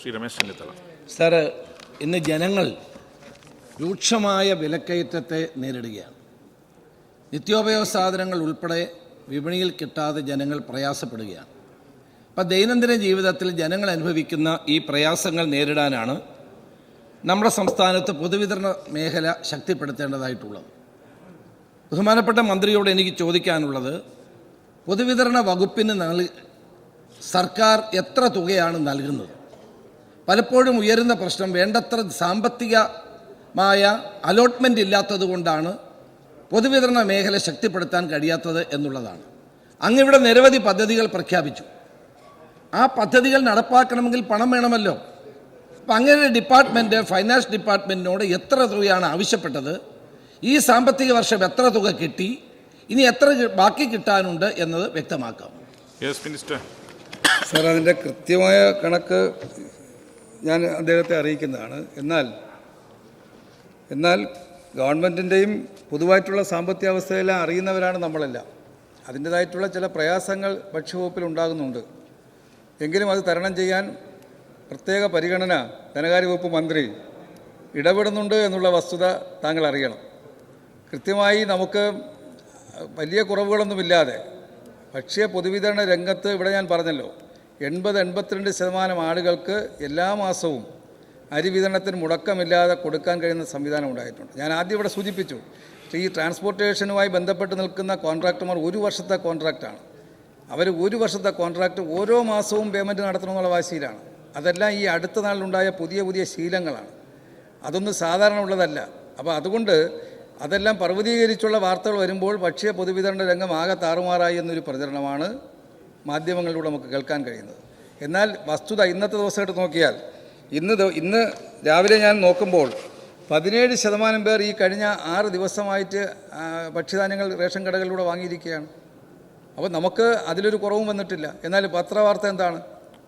Shri Ramesh Chennithala. Sir, ഇന്ന് ജനങ്ങൾ രൂക്ഷമായ വിലക്കയറ്റത്തെ നേരിടുകയാണ്. നിത്യോപയോഗ സാധനങ്ങൾ ഉൾപ്പെടെ വിപണിയിൽ കിട്ടാതെ ജനങ്ങൾ പ്രയാസപ്പെടുകയാണ്. അപ്പം ദൈനംദിന ജീവിതത്തിൽ ജനങ്ങൾ അനുഭവിക്കുന്ന ഈ പ്രയാസങ്ങൾ നേരിടാനാണ് നമ്മുടെ സംസ്ഥാനത്ത് പൊതുവിതരണ മേഖല ശക്തിപ്പെടുത്തേണ്ടതായിട്ടുള്ളത്. ബഹുമാനപ്പെട്ട മന്ത്രിയോട് എനിക്ക് ചോദിക്കാനുള്ളത്, പൊതുവിതരണ വകുപ്പിന് സർക്കാർ എത്ര തുകയാണ് നൽകുന്നത്? പലപ്പോഴും ഉയരുന്ന പ്രശ്നം വേണ്ടത്ര സാമ്പത്തികമായ അലോട്ട്മെൻറ്റ് ഇല്ലാത്തത് കൊണ്ടാണ് പൊതുവിതരണ മേഖല ശക്തിപ്പെടുത്താൻ കഴിയാത്തത് എന്നുള്ളതാണ്. അങ്ങിവിടെ നിരവധി പദ്ധതികൾ പ്രഖ്യാപിച്ചു. ആ പദ്ധതികൾ നടപ്പാക്കണമെങ്കിൽ പണം വേണമല്ലോ. അപ്പം അങ്ങനെ ഡിപ്പാർട്ട്മെൻറ്റ്, ഫൈനാൻസ് ഡിപ്പാർട്ട്മെൻറ്റിനോട് എത്ര തുകയാണ് ആവശ്യപ്പെട്ടത്, ഈ സാമ്പത്തിക വർഷം എത്ര തുക കിട്ടി, ഇനി എത്ര ബാക്കി കിട്ടാനുണ്ട് എന്നത് വ്യക്തമാക്കാം. സാർ, അതിൻ്റെ കൃത്യമായ കണക്ക് ഞാൻ അദ്ദേഹത്തെ അറിയിക്കുന്നതാണ്. എന്നാൽ ഗവൺമെൻറ്റിൻ്റെയും പൊതുവായിട്ടുള്ള സാമ്പത്തിക അവസ്ഥയെല്ലാം അറിയുന്നവരാണ് നമ്മളെല്ലാം. അതിൻ്റേതായിട്ടുള്ള ചില പ്രയാസങ്ങൾ ഭക്ഷ്യവകുപ്പിൽ ഉണ്ടാകുന്നുണ്ട്. എങ്കിലും അത് തരണം ചെയ്യാൻ പ്രത്യേക പരിഗണന ധനകാര്യ വകുപ്പ് മന്ത്രി ഇടപെടുന്നുണ്ട് എന്നുള്ള വസ്തുത താങ്കൾ അറിയണം. കൃത്യമായി നമുക്ക് വലിയ കുറവുകളൊന്നുമില്ലാതെ ഭക്ഷ്യ പൊതുവിതരണ രംഗത്ത് ഇവിടെ ഞാൻ പറഞ്ഞല്ലോ, 80-82% ആളുകൾക്ക് എല്ലാ മാസവും അരി വിതരണത്തിന് മുടക്കമില്ലാതെ കൊടുക്കാൻ കഴിയുന്ന സംവിധാനം ഉണ്ടായിട്ടുണ്ട്. ഞാൻ ആദ്യം ഇവിടെ സൂചിപ്പിച്ചു, ഈ ട്രാൻസ്പോർട്ടേഷനുമായി ബന്ധപ്പെട്ട് നിൽക്കുന്ന കോൺട്രാക്ടർമാർ 1 വർഷത്തെ കോൺട്രാക്റ്റാണ്. അവർ 1 വർഷത്തെ കോൺട്രാക്റ്റ് ഓരോ മാസവും പേയ്മെൻറ്റ് നടത്തണമെന്നുള്ള വാശിയിലാണ്. അതെല്ലാം ഈ അടുത്ത നാളിലുണ്ടായ പുതിയ ശീലങ്ങളാണ്. അതൊന്നും സാധാരണ ഉള്ളതല്ല. അപ്പോൾ അതുകൊണ്ട് അതെല്ലാം പർവ്വതീകരിച്ചുള്ള വാർത്തകൾ വരുമ്പോൾ ഭക്ഷ്യ പൊതുവിതരണ രംഗം ആകെ താറുമാറായി എന്നൊരു പ്രചരണമാണ് മാധ്യമങ്ങളിലൂടെ നമുക്ക് കേൾക്കാൻ കഴിയുന്നത്. എന്നാൽ വസ്തുത ഇന്നത്തെ ദിവസം എടുത്ത് നോക്കിയാൽ ഇന്ന് രാവിലെ ഞാൻ നോക്കുമ്പോൾ 17% പേർ ഈ കഴിഞ്ഞ 6 ദിവസമായിട്ട് ഭക്ഷ്യധാന്യങ്ങൾ റേഷൻ കടകളിലൂടെ വാങ്ങിയിരിക്കുകയാണ്. അപ്പോൾ നമുക്ക് അതിലൊരു കുറവും വന്നിട്ടില്ല. എന്നാൽ പത്രവാർത്ത എന്താണ്?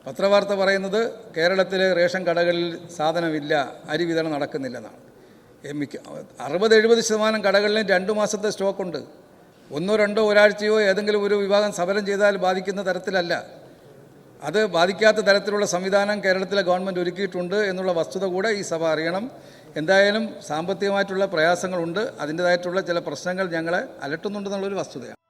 പത്രവാർത്ത പറയുന്നത് കേരളത്തിലെ റേഷൻ കടകളിൽ സാധനമില്ല, അരി വിതരണം നടക്കുന്നില്ലെന്നാണ്. 60-70% കടകളിലും 2 മാസത്തെ സ്റ്റോക്കുണ്ട്. 1-2 ഒരാഴ്ചയോ ഏതെങ്കിലും ഒരു വിഭാഗം സമരം ചെയ്താൽ ബാധിക്കുന്ന തരത്തിലല്ല. അത് ബാധിക്കാത്ത തരത്തിലുള്ള സംവിധാനം കേരളത്തിലെ ഗവൺമെൻറ് ഒരുക്കിയിട്ടുണ്ട് എന്നുള്ള വസ്തുത കൂടെ ഈ സഭ അറിയണം. എന്തായാലും സാമ്പത്തികമായിട്ടുള്ള പ്രയാസങ്ങളുണ്ട്, അതിൻ്റേതായിട്ടുള്ള ചില പ്രശ്നങ്ങൾ ഞങ്ങളെ അലട്ടുന്നുണ്ടെന്നുള്ളൊരു വസ്തുതയാണ്.